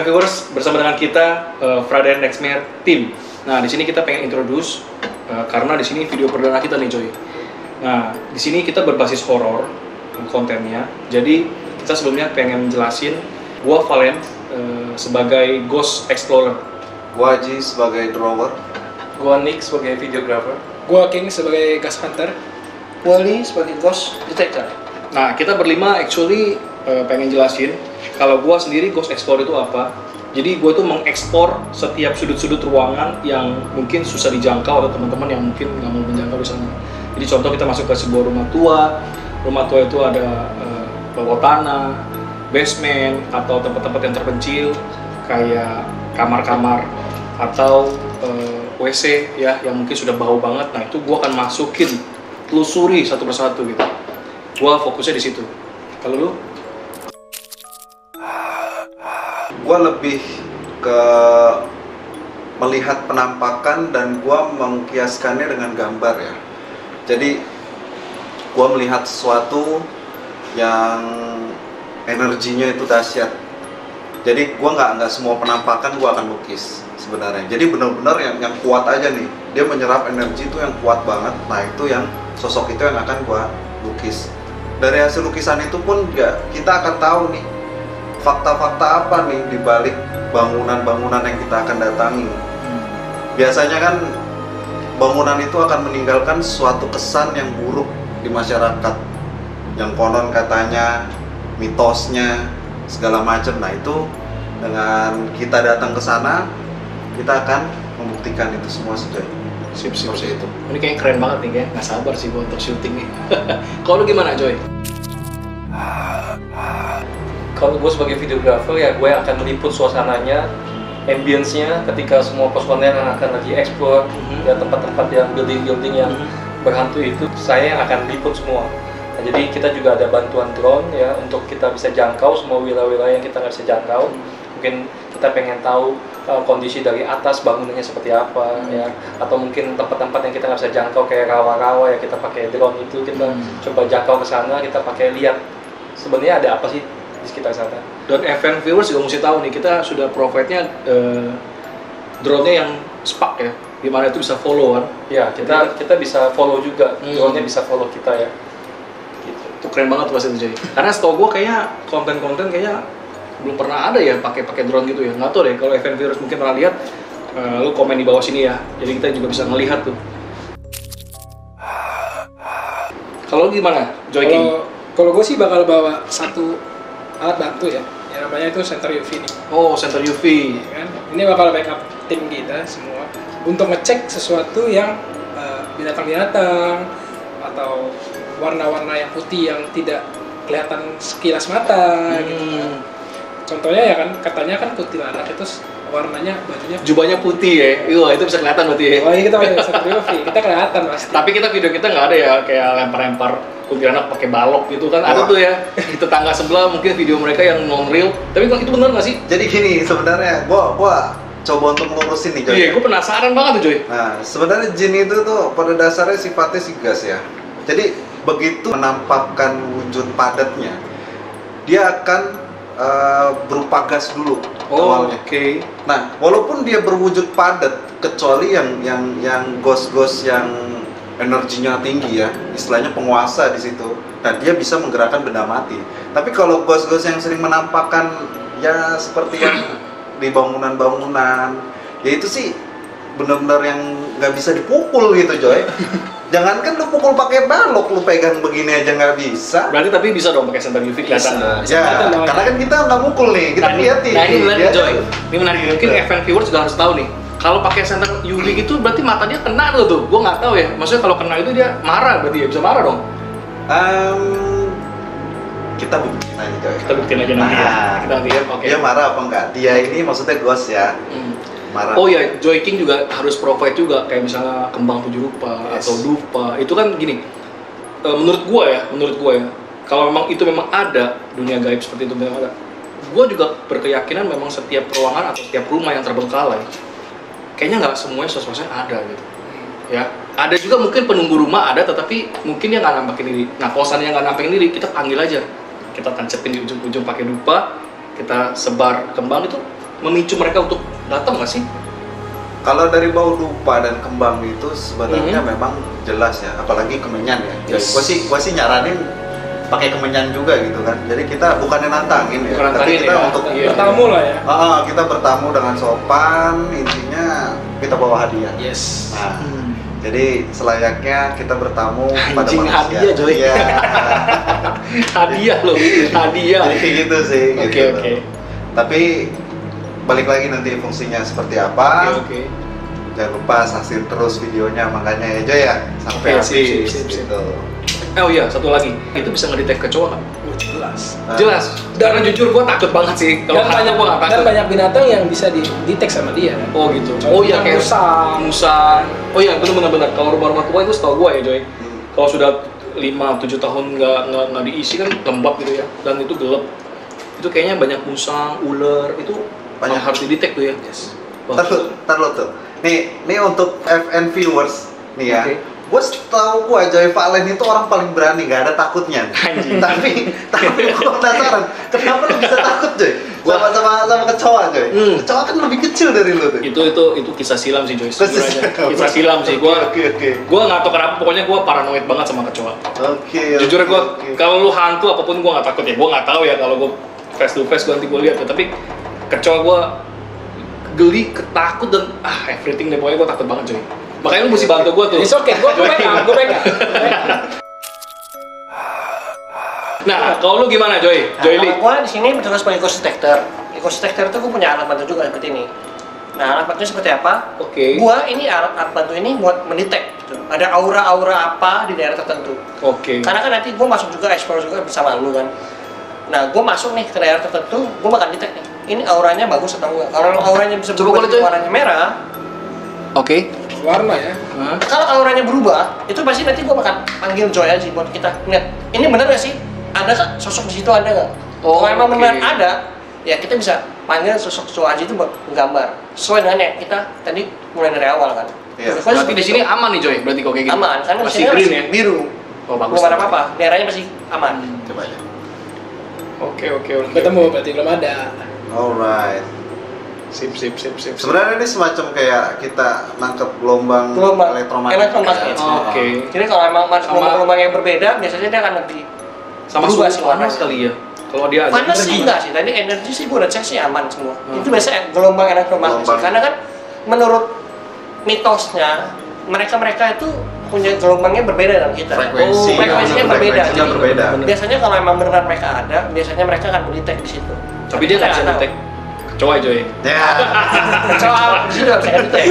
FM Viewers, bersama dengan kita Friday Nightmare Team. Nah, di sini kita pengen introduce karena di sini video perdana kita nih, Joy. Nah, di sini kita berbasis horor kontennya. Jadi kita sebelumnya pengen jelasin, gua Valen sebagai Ghost Explorer, gua Haji sebagai drawer, gua Nick sebagai videographer, gua King sebagai Ghost Hunter, Wally sebagai Ghost Detector. Nah, kita berlima actually pengen jelasin kalau gua sendiri Ghost Explorer itu apa. Jadi gua tuh mengeksplor setiap sudut-sudut ruangan yang mungkin susah dijangkau atau teman-teman yang mungkin nggak mau menjangkau di sana. Jadi contoh kita masuk ke sebuah rumah tua itu ada bawah tanah, basement, atau tempat-tempat yang terpencil kayak kamar-kamar atau WC ya yang mungkin sudah bau banget. Nah, itu gua akan masukin, telusuri satu persatu gitu. Gua fokusnya di situ. Kalau lu? gua lebih ke melihat penampakan dan gua mengkiaskannya dengan gambar ya. Jadi gua melihat sesuatu yang energinya itu dahsyat. Jadi gua nggak semua penampakan gua akan lukis sebenarnya. Jadi benar-benar yang kuat aja nih. Dia menyerap energi itu yang kuat banget. Nah, itu yang sosok itu yang akan gua lukis. Dari hasil lukisan itu pun kita akan tahu nih fakta-fakta apa nih di balik bangunan-bangunan yang kita akan datangi. Biasanya kan bangunan itu akan meninggalkan suatu kesan yang buruk di masyarakat, yang konon katanya mitosnya segala macam. Nah, itu dengan kita datang ke sana kita akan membuktikan itu semua sejauh Sip. seperti itu. Ini kayaknya keren banget nih, kayak nggak sabar sih gua untuk syuting nih. Kalau lu gimana, Joy? Kalau gue sebagai videographer ya gue akan meliput suasananya, ambience-nya ketika semua personel yang akan lagi explore ya tempat-tempat yang building-building yang berhantu itu saya akan liput semua. Nah, jadi kita juga ada bantuan drone ya untuk kita bisa jangkau semua wilayah-wilayah yang kita nggak bisa jangkau. Mungkin kita pengen tahu kondisi dari atas bangunannya seperti apa ya, atau mungkin tempat-tempat yang kita nggak bisa jangkau kayak rawa-rawa ya kita pakai drone itu kita coba jangkau ke sana, kita pakai lihat sebenarnya ada apa sih di sekitar sana. Dan FM Viewers juga mesti tahu nih, kita sudah provide-nya drone-nya yang spark ya, dimana itu bisa follow kan? Ya, kita bisa follow juga, drone-nya bisa follow kita ya. Gitu. Itu keren banget tuh pasti itu, Joy. Karena setahu gue kayaknya konten-konten kayaknya belum pernah ada ya pakai drone gitu ya. Nggak tahu deh kalau FM Viewers mungkin pernah lihat, lu komen di bawah sini ya. Jadi kita juga bisa melihat tuh. Kalau gimana, Joy King? Kalau gue sih bakal bawa satu alat bantu ya, yang namanya itu senter UV nih. Oh, senter UV. Kan? Ini bakal backup tim kita semua untuk ngecek sesuatu yang binatang-binatang atau warna-warna yang putih yang tidak kelihatan sekilas mata gitu kan. Contohnya ya kan, katanya kan kuntilanak itu warnanya bajunya Jubahnya putih ya, itu bisa kelihatan berarti ya. oh iya, kita pakai senter UV, kita kelihatan pasti. Tapi video kita nggak ada ya kayak lempar-lempar kuntilanak pakai balok gitu kan. Ada tuh ya di tetangga sebelah mungkin video mereka yang non real. Tapi itu benar nggak sih? Jadi gini sebenarnya, gua coba untuk melurusin nih, Joy. Iya, gue penasaran banget tuh, Joy. Nah, sebenarnya jin itu tuh pada dasarnya sifatnya sih gas ya. Jadi begitu menampakkan wujud padatnya, dia akan berupa gas dulu awalnya. Oke. Nah, walaupun dia berwujud padat, kecuali yang ghost-ghost yang energinya tinggi ya, istilahnya penguasa di situ. Nah, dia bisa menggerakkan benda mati. Tapi kalau ghost-ghost yang sering menampakkan ya seperti yang di bangunan-bangunan, ya itu sih benar-benar yang nggak bisa dipukul gitu, Joy. Jangankan lu pukul pakai balok, lu pegang begini aja nggak bisa. Berarti tapi bisa dong pakai senter UV kelihatan. Ya, karena kan kita nggak mukul nih, kita lihat nih. Nah, ini menarik, ya. Joy. Ini menarik. Mungkin FM Viewers juga harus tahu nih. Kalau pakai senter UV gitu berarti mata dia kena tuh. Gue nggak tahu ya. Maksudnya kalau kena itu dia marah, berarti ya bisa marah dong. Kita buktiin aja, Joy. Kita buktiin aja nanti ya. Kita nanti ya. Oke. Dia marah apa enggak? Dia ini maksudnya ghost ya. Marah. Oh ya, Joy King juga harus provide juga kayak misalnya kembang 7 rupa atau dupa. Itu kan gini. Menurut gua ya. Kalau memang itu memang ada dunia gaib seperti itu memang ada. Gua juga berkeyakinan memang setiap ruangan atau setiap rumah yang terbengkalai kayaknya nggak semuanya sosok-sosoknya ada gitu. Ya, ada juga mungkin penunggu rumah ada, tetapi mungkin dia nggak nampakin diri. Nah, kalau seandainya nggak nampakin diri, kita panggil aja. Kita tancapin di ujung-ujung pakai dupa, kita sebar kembang itu memicu mereka untuk datang nggak sih? Kalau dari bau dupa dan kembang itu sebenarnya memang jelas ya, apalagi kemenyan ya. Yes. Gua sih nyaranin pakai kemenyan juga gitu kan. Jadi kita bukannya nantangin ya, Bukan tapi nantangin kita ya. untuk Iya. Bertamu lah ya. kita bertamu dengan sopan, intinya kita bawa hadiah. Yes. Nah, jadi selayaknya kita bertamu pada Anjing, manusia. hadiah, Joy. Iya. Hadiah loh, hadiah. Jadi gitu sih. Oke, gitu. oke. Tapi balik lagi nanti fungsinya seperti apa. Oke. Jangan lupa saksiin terus videonya makanya ya Joy ya sampai Oke, habis sip. gitu. Oh iya, satu lagi. Itu bisa ngedetect kecoa nggak? Oh, jelas. Jelas. Karena jujur gue takut banget sih. Kalau Dan banyak gue nggak dan takut. banyak binatang yang bisa di-detect sama dia kan. Oh gitu. Contohnya Oh iya kayak musang. musang. Oh iya itu benar-benar. Kalau rumah-rumah tua itu setahu gue ya Joy. Hmm. Kalau sudah 5-7 tahun nggak diisi kan lembab gitu ya. Dan itu gelap. Itu kayaknya banyak musang, ular itu Banyak. harus didetek tuh ya. Yes. Taruh tuh. Nih untuk FN viewers nih ya. Oke. Gue tahu Joy Valen itu orang paling berani, nggak ada takutnya. Anjing. tapi gue penasaran, kenapa lu bisa takut Joy? Sama kecoa Joy. Kecoa kan lebih kecil dari lu tuh. Itu kisah silam sih Joy. Sebenarnya. Kisah silam sih gua. Oke. Gua nggak tahu kenapa, pokoknya gua paranoid banget sama kecoa. Oke. Jujur gua oke. kalau lu hantu apapun gua nggak takut ya. Gua nggak tahu ya kalau gua face to face gua nanti gua lihat ya. Tapi kecoa gua geli, ketakut dan everything deh pokoknya gua takut banget Joy. Makanya lu mesti bantu gua tuh. It's okay, gue backup. Nah, kalau lu gimana Joy? Nah, Joy kalau Lee. gua di sini bertugas sebagai cost detector. Di cost detector itu gua punya alat bantu juga seperti ini. Nah, alat bantunya seperti apa? Oke. Gua ini alat bantu ini buat mendetek gitu. Ada aura-aura apa di daerah tertentu. Oke. Karena kan nanti gua masuk juga explore juga bersama lu kan. Nah, gua masuk nih ke daerah tertentu, gua bakal detek nih. Ini auranya bagus atau enggak? Kalau auranya bisa Coba berubah boleh, Coy. warnanya merah, Oke. Warna ya. Hah? kalau auranya berubah, itu pasti nanti gua bakal panggil Joy aja buat kita lihat. Ini bener gak sih? Ada kan sosok di situ ada nggak? Oh, Kalau emang oke. benar ada, ya kita bisa panggil sosok Joy aja itu buat menggambar sesuai dengan yang kita tadi mulai dari awal kan. Iya. Pokoknya Berarti di seperti sini itu. aman nih Joy. Berarti kok kayak gitu. aman, karena masih mesinnya green masih ya. biru. Oh bagus. Belum ada apa-apa, daerahnya masih aman. Coba ya. Oke. Ketemu berarti belum ada. Alright. Sip. Sebenarnya ini semacam kayak kita nangkep gelombang Gelombang ya. elektromagnetik. Oke. Jadi kalau emang gelombang yang berbeda, biasanya dia akan lebih Sama berubah suhu sih panas warnanya. kali ya. Kalau dia ada panas sih enggak sih, tadi energi sih gua udah cek sih aman semua. Itu biasanya gelombang elektromagnetik. Gelombang. Karena kan menurut mitosnya mereka itu punya gelombangnya berbeda dengan kita. Frekuensi. Frekuensinya berbeda. Frekuensinya Jadi berbeda. biasanya kalau emang benar mereka ada, biasanya mereka akan mendetek di situ. Tapi dia nggak bisa tahu. detect kecoa Joy. Ya. Kecoa di situ nggak bisa ngedetek.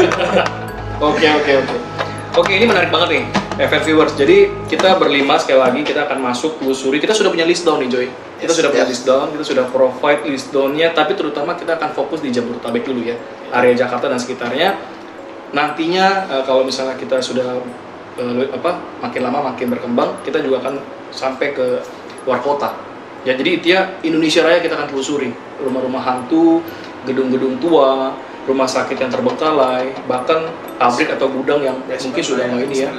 Oke, ini menarik banget nih, FM viewers. Jadi kita berlima sekali lagi kita akan masuk telusuri. Kita sudah punya list down nih Joy. Kita Yes, sudah punya yes. list down, kita sudah provide list downnya. Tapi terutama kita akan fokus di Jabodetabek dulu ya, area Jakarta dan sekitarnya. Nantinya kalau misalnya kita sudah makin lama makin berkembang, kita juga akan sampai ke luar kota. Ya jadi intinya Indonesia Raya kita akan telusuri rumah-rumah hantu, gedung-gedung tua, rumah sakit yang terbengkalai, bahkan pabrik atau gudang yang mungkin sudah nggak ini ya.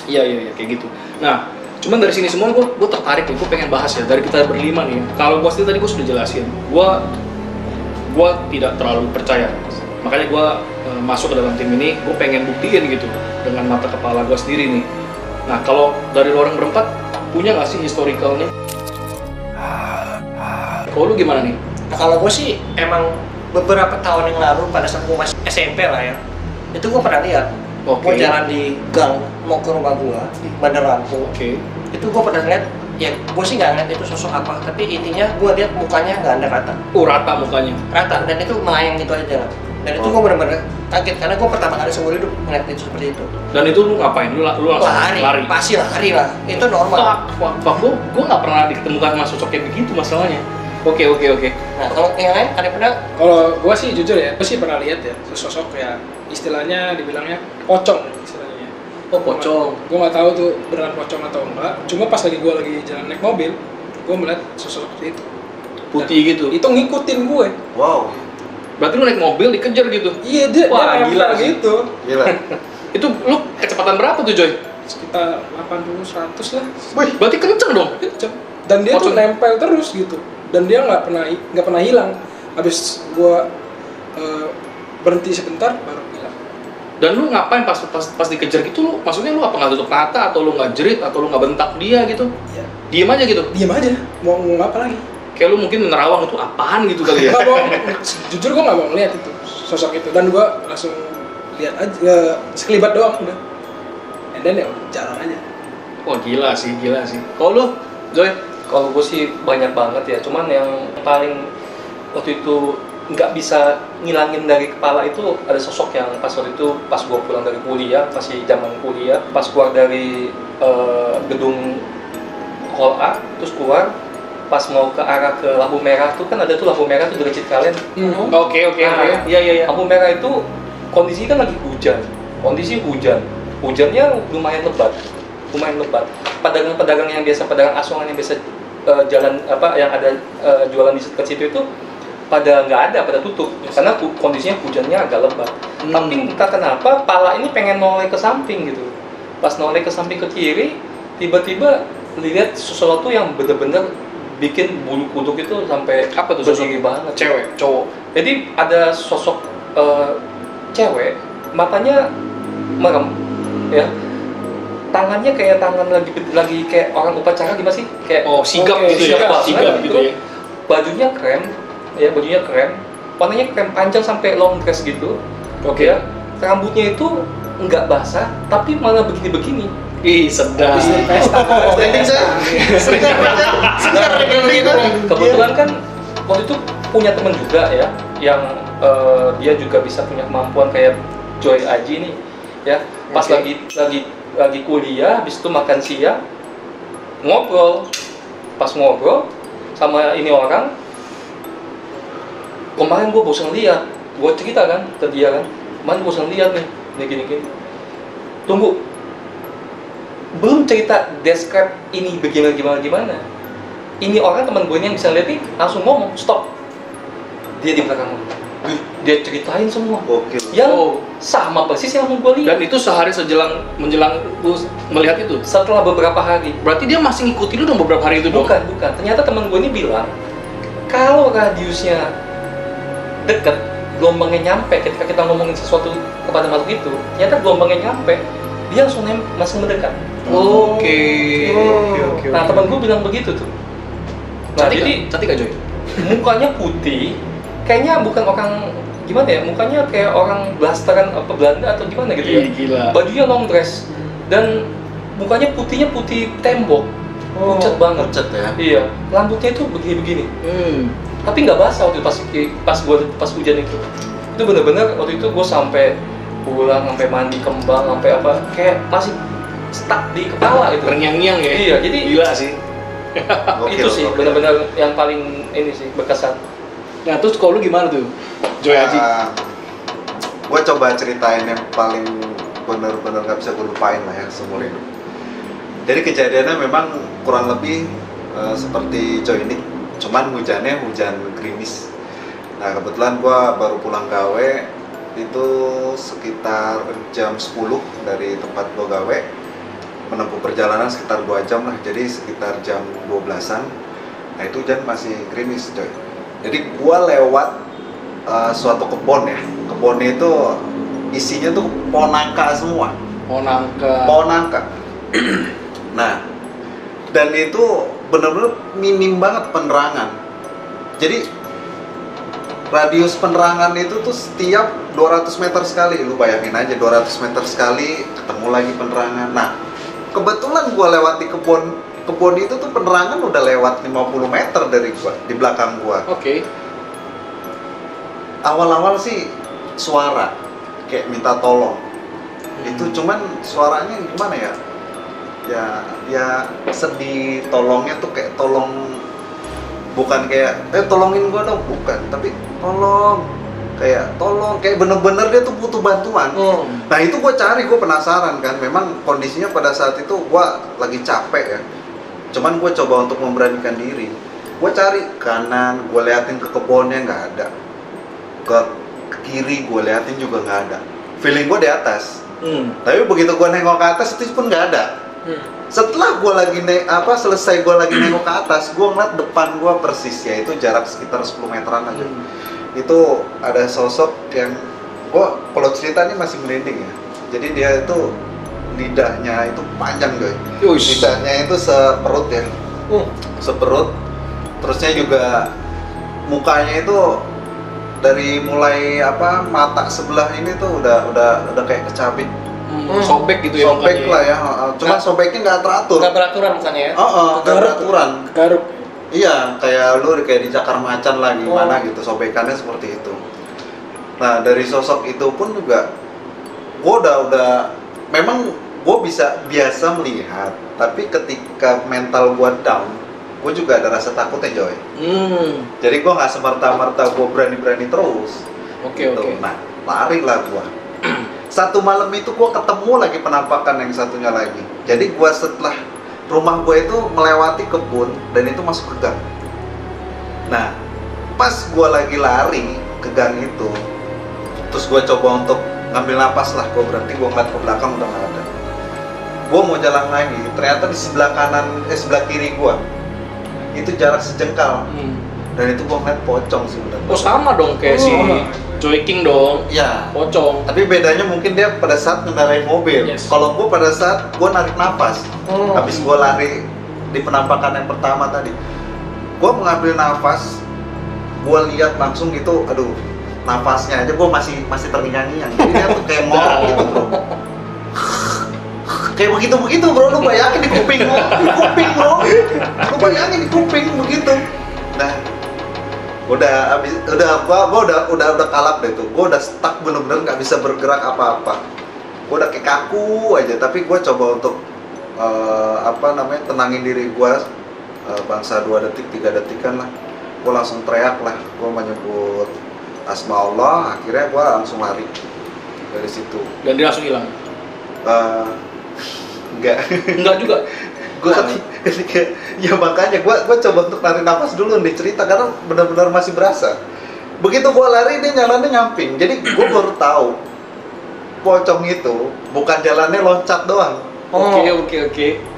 Iya kayak gitu. Nah, cuman dari sini semua gue tertarik nih, gue pengen bahas ya dari kita berlima nih. Kalau gue sendiri tadi gue sudah jelasin, gue tidak terlalu percaya. Makanya gue masuk ke dalam tim ini, gue pengen buktiin gitu dengan mata kepala gue sendiri nih. Nah, kalau dari orang berempat punya nggak sih historicalnya? Kalau lu gimana nih? Nah, kalau gue sih emang beberapa tahun yang lalu pada saat gue masih SMP lah ya, itu gue pernah lihat. Oke. Gue jalan di gang mau ke rumah gue di Bandar Lampung. Oke. Itu gue pernah lihat, ya gue sih nggak ngeliat itu sosok apa, tapi intinya gue lihat mukanya nggak ada rata, Rata mukanya. dan itu melayang gitu aja jalan. Dan itu gue benar-benar kaget karena gue pertama kali seumur hidup ngeliat itu seperti itu. Dan itu lu ngapain? Lu langsung lari. Pasti lari lah, itu normal. Wah, gue nggak pernah ditemukan sama sosok kayak begitu masalahnya. Oke. Nah kalau yang lain ada pernah? Kalau gua sih jujur ya, gua sih pernah lihat ya sosok ya istilahnya dibilangnya pocong istilahnya. Oh, pocong. Gua nggak tahu tuh beneran pocong atau enggak. Cuma pas lagi gua lagi jalan naik mobil, gua melihat sosok seperti itu. Putih gitu. Itu ngikutin gue. Wow. Berarti lu naik mobil dikejar gitu. Iya dia Wah, dia gila nempel sih. gitu. Gila. Itu lu kecepatan berapa tuh, Joy? Sekitar 80-100 lah. Wih. Berarti kenceng dong. Kenceng. Dan dia tuh Pocong. nempel terus gitu. Dan dia nggak pernah hilang. Habis gua berhenti sebentar baru bilang. Dan lu ngapain pas dikejar gitu? Lu maksudnya lu apa nggak tutup mata atau lu nggak jerit atau lu nggak bentak dia gitu? Ya, Diem aja gitu. diam aja, mau apa lagi? Kayak lu mungkin menerawang itu apaan gitu kali ya? Nggak mau, jujur gue nggak mau ngeliat itu sosok itu, dan gue langsung lihat aja sekelibat doang udah, and then ya jalan aja. Wah gila sih. Kalau lu, Joy? Kalau gue sih banyak banget ya, cuman yang paling waktu itu nggak bisa ngilangin dari kepala itu ada sosok yang pas waktu itu pas gue pulang dari kuliah, masih zaman kuliah, pas keluar dari gedung Hall A, terus keluar pas mau ke arah ke lampu merah tuh kan ada tuh lampu merah tuh dari Citkaleng. Oke. Iya. Lampu merah itu kondisi kan lagi hujan, hujannya lumayan lebat. Pedagang-pedagang yang biasa, pedagang asongan yang biasa jalan yang ada jualan di dekat situ itu pada nggak ada, pada tutup karena kondisinya hujannya agak lebat. Tapi entah kenapa pala ini pengen noleh ke samping gitu. Pas noleh ke samping ke kiri, tiba-tiba lihat sesuatu yang bener-bener bikin bulu kuduk itu sampai Apa tuh sosok? berdiri banget. Cewek, cowok. Jadi ada sosok cewek, matanya merem, ya. Tangannya kayak tangan lagi kayak orang upacara gimana sih? Kayak Sigap gitu ya? sigap Sigap gitu ya? Bajunya krem, warnanya krem panjang sampai long dress gitu. Oke. Ya. Rambutnya itu nggak basah, tapi malah begini-begini. Ih, sedap. Kebetulan kan waktu itu punya temen juga ya, yang dia juga bisa punya kemampuan kayak Joy Aji nih, ya. Pas lagi kuliah, habis itu makan siang, ngobrol. Pas ngobrol sama ini orang, kemarin gue bosan lihat, gue cerita kan ke dia kan, kemarin bosan lihat nih, gini. Tunggu, belum cerita describe ini gimana. Ini orang teman gue ini yang bisa lihat nih, langsung ngomong, stop. Dia di belakang gue. Dia ceritain semua. Oke. Yang sama persis yang mau gue lihat. Dan itu sehari menjelang lu melihat itu? Setelah beberapa hari. Berarti dia masih ngikutin lu dong beberapa hari itu dong? Bukan. Ternyata teman gue ini bilang, kalau radiusnya deket, gelombangnya nyampe, ketika kita ngomongin sesuatu kepada makhluk itu, ternyata gelombangnya nyampe, dia langsung mendekat. Oke. Nah, teman gue bilang begitu tuh. Nah, Cantik gak Joy? mukanya putih, kayaknya bukan orang gimana ya, mukanya kayak orang blasteran apa Belanda atau gimana gitu ya. Ih, gila. Bajunya long dress dan mukanya putihnya putih tembok, pucat banget. Pucat ya. Iya, rambutnya itu begini-begini. Tapi nggak basah waktu pas hujan itu. Itu bener-bener waktu itu gue sampai pulang, sampai mandi kembang, sampai apa, kayak masih stuck di kepala itu. Terngiang-ngiang ya? Iya, jadi gila sih. itu sih benar-benar yang paling ini sih berkesan. Nah terus kalau lu gimana tuh, Joy Aji? Gue coba ceritain yang paling bener-bener gak bisa gue lupain lah ya seumur hidup. Jadi kejadiannya memang kurang lebih seperti Joy ini, cuman hujannya hujan gerimis. Nah kebetulan gue baru pulang gawe itu sekitar jam 10 dari tempat gue gawe, menempuh perjalanan sekitar 2 jam lah, jadi sekitar jam 12-an. Nah itu hujan masih gerimis coy. Jadi gua lewat suatu kebun ya, kebunnya itu isinya tuh pohon nangka semua. Pohon nangka. Nah, dan itu bener-bener minim banget penerangan. Jadi radius penerangan itu tuh setiap 200 meter sekali, lu bayangin aja 200 meter sekali ketemu lagi penerangan. Nah, kebetulan gua lewati kebun itu tuh penerangan udah lewat 50 meter dari gua, di belakang gua. Oke. Awal-awal sih suara kayak minta tolong. Itu cuman suaranya gimana ya? Ya sedih, tolongnya tuh kayak tolong, bukan kayak tolongin gua dong, bukan, tapi tolong kayak bener-bener dia tuh butuh bantuan. Nah itu gue cari, gue penasaran kan, memang kondisinya pada saat itu gue lagi capek ya, cuman gue coba untuk memberanikan diri. Gue cari kanan, gue liatin ke kebunnya nggak ada, ke kiri gue liatin juga nggak ada. Feeling gue di atas, tapi begitu gue nengok ke atas itu pun nggak ada. Setelah gue lagi selesai gue lagi nengok ke atas, gue ngeliat depan gue persis, ya itu jarak sekitar 10 meteran aja. itu ada sosok yang gua kalau ceritanya masih merinding ya. Jadi dia itu lidahnya itu panjang coy. Yush. Lidahnya itu seperut ya. Seperut. Terusnya juga mukanya itu dari mulai mata sebelah ini tuh udah kayak kecabik. Sobek gitu ya Sobek mukanya. lah ya. Cuma sobeknya nggak teratur. Nggak beraturan bukannya ya? Nggak beraturan. Garuk. Iya, kayak lu kayak dicakar macan lah gimana gitu, sobekannya seperti itu. Nah, dari sosok itu pun juga gue udah memang gue biasa melihat, tapi ketika mental gue down, gue juga ada rasa takutnya Joy. Jadi gue nggak semerta-merta gue berani-berani terus. Oke. Nah, lari lah gue. Satu malam itu gue ketemu lagi penampakan yang satunya lagi. Jadi gue setelah rumah gue itu melewati kebun dan itu masuk ke gang. Nah, pas gue lagi lari ke gang itu, terus gue coba untuk ngambil napas lah, gue berhenti, gue ngeliat ke belakang udah nggak ada. Gue mau jalan lagi, ternyata di sebelah sebelah kiri gue itu jarak sejengkal, dan itu gue ngeliat pocong sih bener. Oh sama dong kayak si Joy King dong. Ya, Pocong. tapi bedanya mungkin dia pada saat mengendarai mobil. Yes. Kalau gue pada saat gue narik nafas, habis gue lari di penampakan yang pertama tadi, gue mengambil nafas, gue lihat langsung gitu, aduh, nafasnya aja gue masih terngiang-ngiang. Jadi dia tuh kayak ngorok gitu bro. Kayak begitu bro, lu bayangin di kuping bro, lu bayangin di kuping begitu. Nah, udah kalap deh tuh, gue udah stuck bener-bener nggak bisa bergerak apa-apa, gue udah kayak kaku aja. Tapi gue coba untuk tenangin diri gue, bangsa 2 detik 3 detikan lah, gue langsung teriak lah, gue menyebut asma Allah, akhirnya gue langsung lari dari situ. Dan dia langsung hilang. Enggak juga. Gue ketika ya makanya gue coba untuk narik nafas dulu nih cerita, karena benar-benar masih berasa. Begitu gue lari dia jalannya nyamping, jadi gue baru tahu pocong itu bukan jalannya loncat doang. Oke.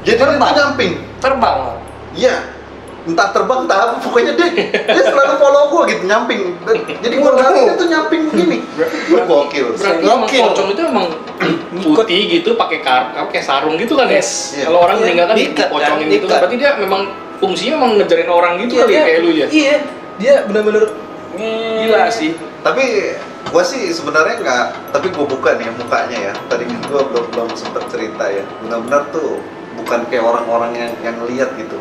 Jadi dia tuh nyamping. Terbang. Iya, entah terbang entah apa, pokoknya dia selalu follow gue gitu, nyamping. Jadi gue lari dia tuh nyamping begini. Gokil. Berarti emang pocong itu emang putih gitu, pakai sarung gitu kan ya? Yes. Kalau orang meninggal kan Diikat, dipocongin kan? gitu. Berarti dia memang fungsinya memang ngejarin orang gitu kali ya, kayak lu ya? Iya, dia benar-benar Gila sih. Tapi gue sih sebenarnya nggak, tapi gue buka nih mukanya ya. Tadi kan gue belum sempet cerita ya. Benar-benar tuh bukan kayak orang-orang yang lihat gitu,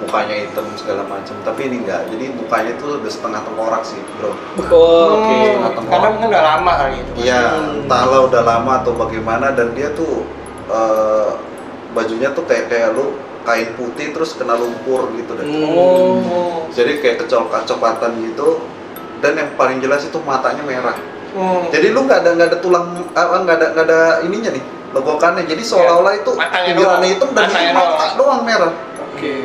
mukanya hitam segala macam. Tapi ini enggak. Jadi mukanya tuh udah setengah tengkorak sih, bro. Oke. Karena mungkin udah lama kali itu. Iya, entahlah udah lama atau bagaimana, dan dia tuh bajunya tuh kayak lu kain putih terus kena lumpur gitu deh. Jadi kayak kecoklatan gitu. Dan yang paling jelas itu matanya merah. Jadi lu nggak ada tulang, nggak ada ininya nih, legokannya. Jadi seolah-olah itu pinggirannya hitam dan mata doang merah. Oke.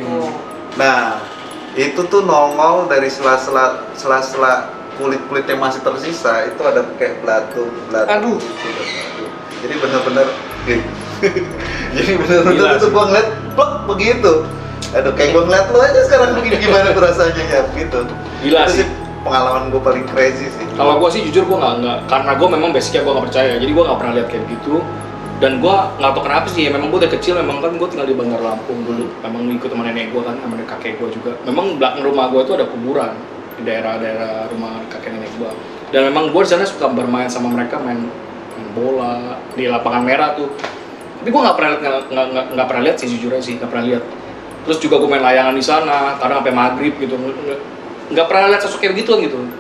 Nah, itu tuh nongol dari sela-sela kulit yang masih tersisa, itu ada kayak belatung. Aduh. Jadi bener-bener jadi bener-bener itu gua ngeliat plek begitu. Aduh, kayak gua ngeliat lu aja sekarang begini, gimana tuh rasanya ya begitu. Gila Itu sih. Pengalaman gue paling crazy sih. Kalau gue sih jujur gue nggak, karena gue memang basicnya gue nggak percaya, jadi gue nggak pernah lihat kayak gitu. Dan gue nggak tahu kenapa sih, memang gue dari kecil memang kan gue tinggal di Bandar Lampung dulu, memang ikut sama nenek gue kan, sama kakek gue juga. Memang belakang rumah gue itu ada kuburan di daerah rumah kakek nenek gue. Dan memang gue di sana suka bermain sama mereka, main bola di lapangan merah tuh. Tapi gue nggak pernah lihat sih jujur aja sih, nggak pernah lihat. Terus juga gue main layangan di sana, karena sampai maghrib gitu. Nggak pernah lihat sosok kayak gitu.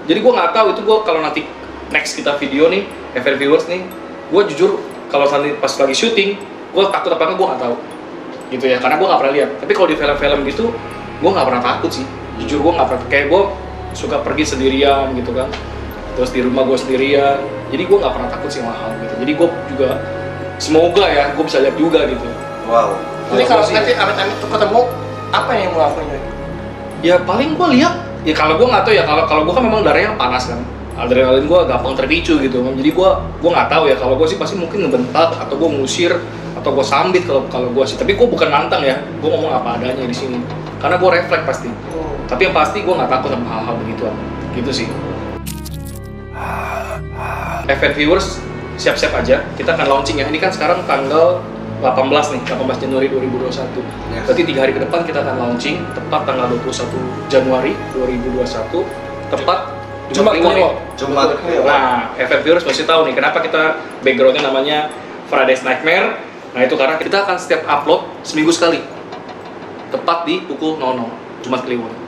Jadi gue nggak tahu itu, gue kalau nanti next kita video nih, FR viewers nih, gue jujur kalau nanti pas lagi syuting, gue takut apa enggak gue nggak tahu, gitu ya, karena gue nggak pernah lihat. Tapi kalau di film-film gitu, gue nggak pernah takut sih, jujur gue nggak pernah. Kayak gue suka pergi sendirian gitu kan, terus di rumah gue sendirian, jadi gue nggak pernah takut sih sama hal gitu. Jadi gue juga semoga ya gue bisa lihat juga gitu. Wow. Jadi kalau nanti amit-amit tuh ketemu, apa yang mau lakuin? Ya paling gue lihat. Ya kalau gue nggak tahu ya, kalau gue kan memang darahnya panas kan, adrenalin gue gampang terpicu gitu. Jadi gue nggak tahu ya, kalau gue sih pasti mungkin ngebentak atau gue ngusir atau gue sambit kalau gue sih. Tapi gue bukan nantang ya, gue ngomong apa adanya di sini, karena gue refleks pasti. Tapi yang pasti gue nggak takut sama hal-hal begituan, gitu sih. FF viewers siap-siap aja, kita akan launching ya. Ini kan sekarang tanggal 18 nih, 18 Januari 2021. Yes. Berarti 3 hari ke depan kita akan launching, tepat tanggal 21 Januari 2021, tepat Jumat Kliwon. Kliwon. Jumat Kliwon. Nah, FF viewers pasti tahu nih kenapa kita backgroundnya namanya Friday's Nightmare. Nah itu karena kita akan setiap upload seminggu sekali, tepat di pukul 00 Jumat Kliwon.